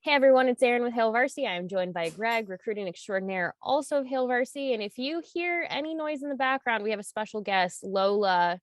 Hey everyone, it's Erin with Hail Varsity. I'm joined by Greg, recruiting extraordinaire, also of Hail Varsity. And if you hear any noise in the background, we have a special guest, Lola.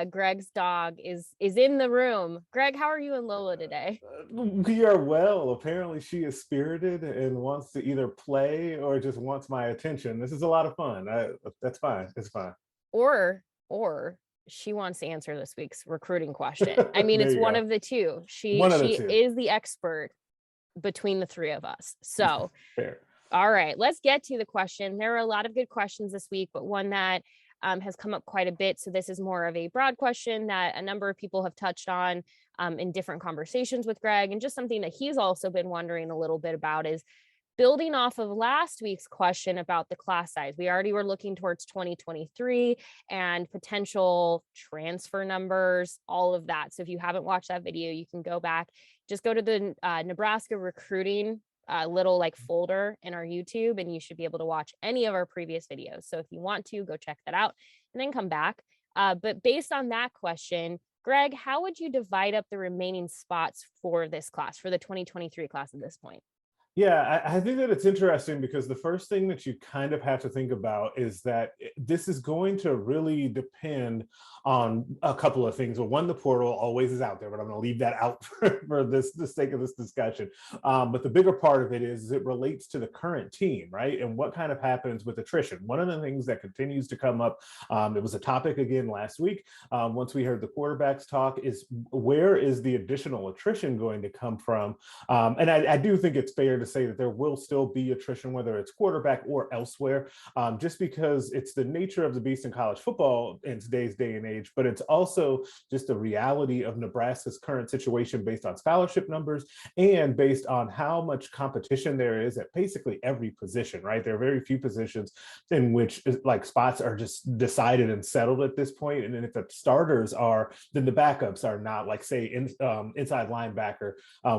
Greg's dog is in the room. Greg, how are you and Lola today? We are well. Apparently, she is spirited and wants to either play or just wants my attention. This is a lot of fun. That's fine. It's fine. Or she wants to answer this week's recruiting question. I mean, There it's you one go. of the two. She One of the she two. is the expert between the three of us. So Fair. all right, let's get to the question. There are a lot of good questions this week, but one that has come up quite a bit. So this is more of a broad question that a number of people have touched on in different conversations with Greg, and just something that he's also been wondering a little bit about is building off of last week's question about the class size. We already were looking towards 2023 and potential transfer numbers, all of that. So if you haven't watched that video, you can go back, just go to the Nebraska recruiting little like folder in our YouTube, and you should be able to watch any of our previous videos. So if you want to, go check that out and then come back. But based on that question, Greg, how would you divide up the remaining spots for this class, for the 2023 class at this point? Yeah, I think that it's interesting because the first thing that you kind of have to think about is that this is going to really depend on a couple of things. Well, one, the portal always is out there, but I'm going to leave that out for the sake of this discussion. But the bigger part of it is it relates to the current team, right? And what kind of happens with attrition. One of the things that continues to come up, it was a topic again last week, once we heard the quarterbacks talk, is where is the additional attrition going to come from? And I do think it's fair to say that there will still be attrition, whether it's quarterback or elsewhere, just because it's the nature of the beast in college football in today's day and age, but it's also just the reality of Nebraska's current situation based on scholarship numbers and based on how much competition there is at basically every position, right? There are very few positions in which like spots are just decided and settled at this point. And then if the starters are, then the backups are not, like say inside linebacker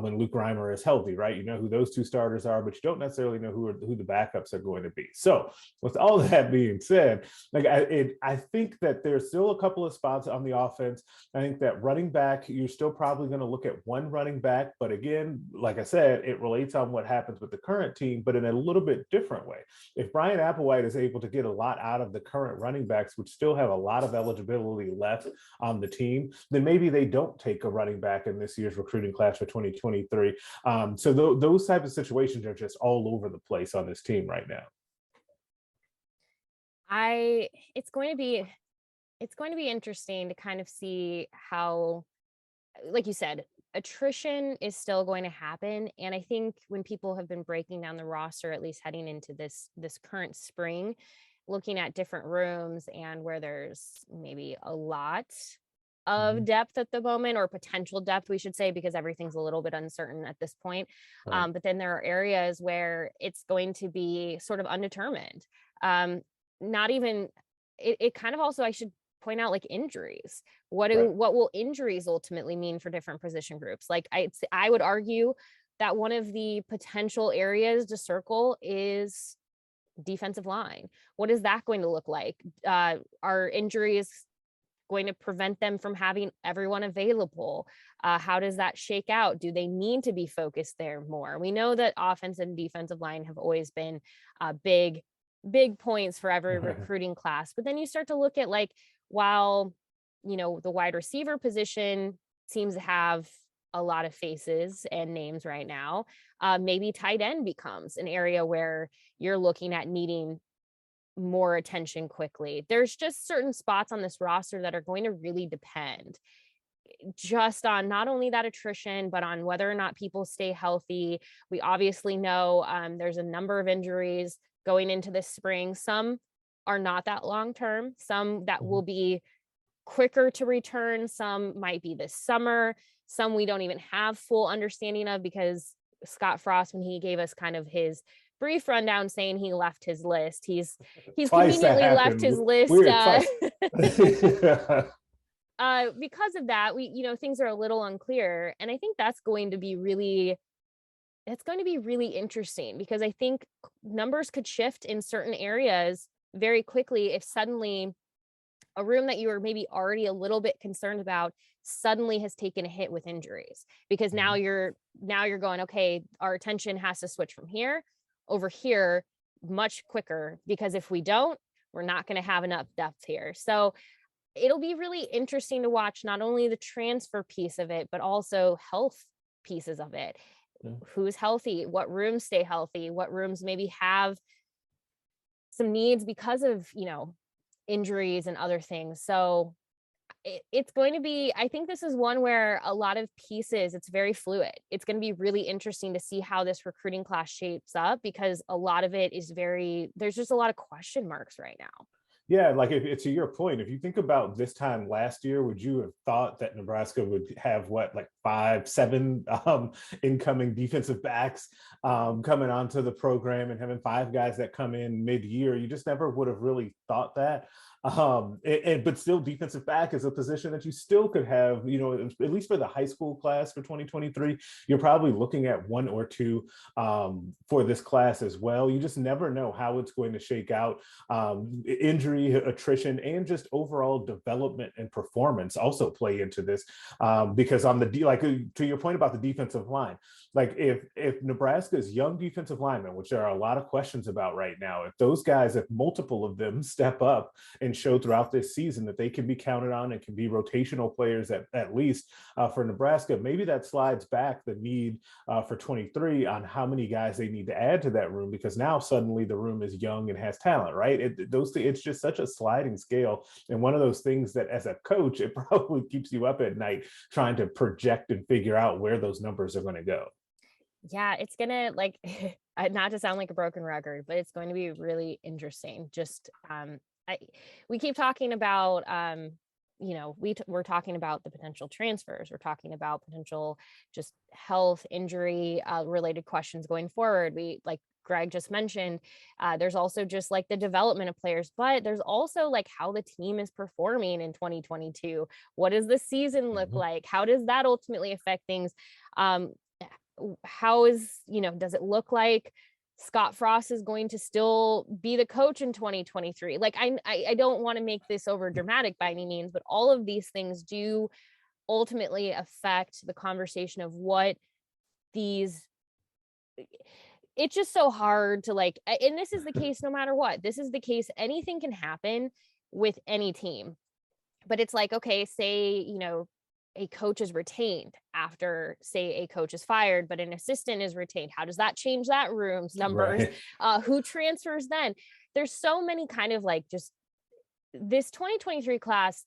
when Luke Reimer is healthy, right? You know who those two starters are, but you don't necessarily know who the backups are going to be. So with all that being said, like I think that there's still a couple of spots on the offense. I think that running back, you're still probably going to look at one running back, but again, like I said, it relates on what happens with the current team, but in a little bit different way. If Brian Applewhite is able to get a lot out of the current running backs, which still have a lot of eligibility left on the team, then maybe they don't take a running back in this year's recruiting class for 2023. So those type of situations are just all over the place on this team right now. I it's going to be it's going to be interesting to kind of see how, like you said, attrition is still going to happen. And I think when people have been breaking down the roster, at least heading into this current spring, looking at different rooms and where there's maybe a lot of Mhm. depth at the moment, or potential depth, we should say, because everything's a little bit uncertain at this point. Right. But then there are areas where it's going to be sort of undetermined. Um, Not even it kind of also, I should point out, like injuries. Right. What will injuries ultimately mean for different position groups? Like I would argue that one of the potential areas to circle is defensive line. What is that going to look like? Are injuries going to prevent them from having everyone available? How does that shake out? Do they need to be focused there more? We know that offense and defensive line have always been big points for every Right. recruiting class. But then you start to look at, like, while, the wide receiver position seems to have a lot of faces and names right now, maybe tight end becomes an area where you're looking at needing more attention quickly. There's just certain spots on this roster that are going to really depend just on not only that attrition, but on whether or not people stay healthy. We obviously know there's a number of injuries going into this spring. Some are not that long term, some that will be quicker to return, some might be this summer, some we don't even have full understanding of, because Scott Frost, when he gave us kind of his brief rundown saying he left his list, he's Twice that conveniently left happened. his list Weird. Twice. because of that. Things are a little unclear, and I think that's going to be really interesting, because I think numbers could shift in certain areas very quickly if suddenly a room that you were maybe already a little bit concerned about suddenly has taken a hit with injuries, because now Mhm. you're going, okay, our attention has to switch from here over here much quicker, because if we don't, we're not going to have enough depth here. So it'll be really interesting to watch not only the transfer piece of it, but also health pieces of it. Yeah. Who's healthy? What rooms stay healthy? What rooms maybe have some needs because of, injuries and other things. So it's going to be, I think this is one where a lot of pieces, it's very fluid. It's going to be really interesting to see how this recruiting class shapes up, because a lot of it is there's just a lot of question marks right now. Yeah, like if to your point, if you think about this time last year, would you have thought that Nebraska would have what, like 5, 7 incoming defensive backs coming onto the program and having 5 guys that come in mid-year? You just never would have really thought that. But still, defensive back is a position that you still could have, at least for the high school class for 2023, you're probably looking at 1 or 2 for this class as well. You just never know how it's going to shake out. Injury, attrition, and just overall development and performance also play into this, because on the like to your point about the defensive line, like if Nebraska's young defensive linemen, which there are a lot of questions about right now, if multiple of them step up and show throughout this season that they can be counted on and can be rotational players at least for Nebraska, maybe that slides back the need for 23 on how many guys they need to add to that room, because now suddenly the room is young and has talent, right? It's just such a sliding scale, and one of those things that as a coach, it probably keeps you up at night trying to project and figure out where those numbers are going to go. Yeah, it's gonna like not to sound like a broken record, but it's going to be really interesting. Just I we keep talking about we're talking about the potential transfers. We're talking about potential just health, injury related questions going forward. We, like Greg just mentioned, there's also just like the development of players, but there's also like how the team is performing in 2022. What does the season look Mhm. like? How does that ultimately affect things? Um, how is, does it look like Scott Frost is going to still be the coach in 2023? Like I don't want to make this over dramatic by any means, but all of these things do ultimately affect the conversation of what these it's just so hard to like, and this is the case no matter what. This is the case, anything can happen with any team. But it's like, okay, say, a coach is retained after, say, a coach is fired, but an assistant is retained. How does that change that room's numbers? Right. Who transfers then? There's so many kind of like just this 2023 class.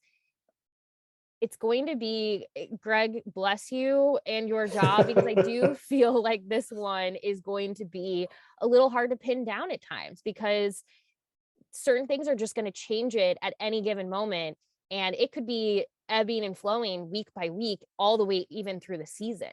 It's going to be, Greg, bless you and your job, because I do feel like this one is going to be a little hard to pin down at times, because certain things are just going to change it at any given moment. And it could be ebbing and flowing week by week, all the way even through the season.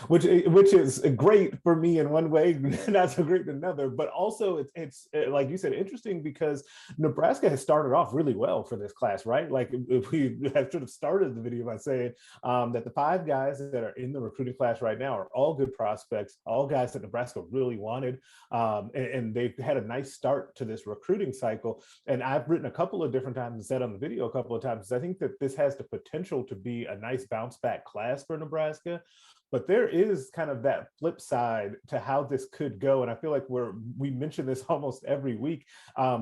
Which is great for me in one way, not so great in another. But also, it's like you said, interesting because Nebraska has started off really well for this class, right? Like if we should have started the video by saying that the 5 guys that are in the recruiting class right now are all good prospects, all guys that Nebraska really wanted, and they've had a nice start to this recruiting cycle. And I've written a couple of different times and said on the video a couple of times, I think that this has the potential to be a nice bounce back class for Nebraska. But there is kind of that flip side to how this could go. And I feel like we mention this almost every week,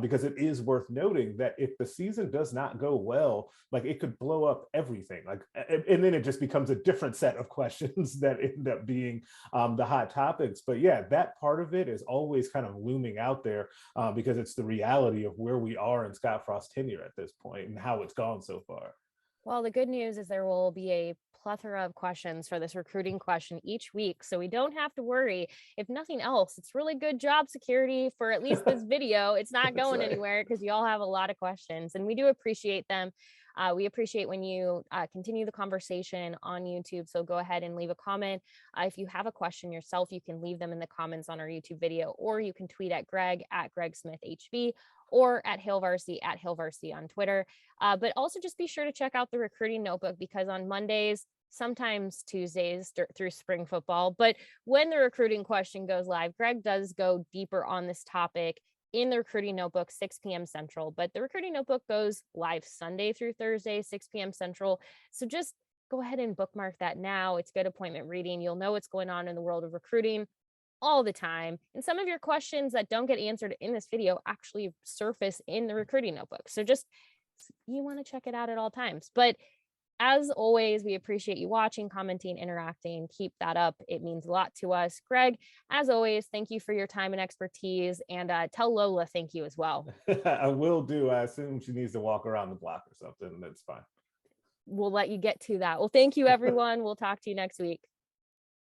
because it is worth noting that if the season does not go well, like it could blow up everything. Like, and then it just becomes a different set of questions that end up being the hot topics. But yeah, that part of it is always kind of looming out there, because it's the reality of where we are in Scott Frost's tenure at this point and how it's gone so far. Well, the good news is there will be a plethora of questions for this recruiting question each week. So we don't have to worry. If nothing else, it's really good job security for at least this video. It's not That's going right. anywhere because you all have a lot of questions, and we do appreciate them. We appreciate when you continue the conversation on YouTube. So go ahead and leave a comment. If you have a question yourself, you can leave them in the comments on our YouTube video, or you can tweet at Greg at Greg Smith HV, or at Hail Varsity at Hail Varsity on Twitter. But also just be sure to check out the recruiting notebook, because on Mondays, sometimes Tuesdays through spring football, but when the recruiting question goes live, Greg does go deeper on this topic in the recruiting notebook, 6 p.m. Central. But the recruiting notebook goes live Sunday through Thursday, 6 p.m. Central. So just go ahead and bookmark that now. It's good appointment reading. You'll know what's going on in the world of recruiting all the time. And some of your questions that don't get answered in this video actually surface in the recruiting notebook. So just, you want to check it out at all times. But as always, we appreciate you watching, commenting, interacting. Keep that up. It means a lot to us. Greg, as always, thank you for your time and expertise. And tell Lola thank you as well. I will do. I assume she needs to walk around the block or something. That's fine. We'll let you get to that. Well, thank you, everyone. We'll talk to you next week.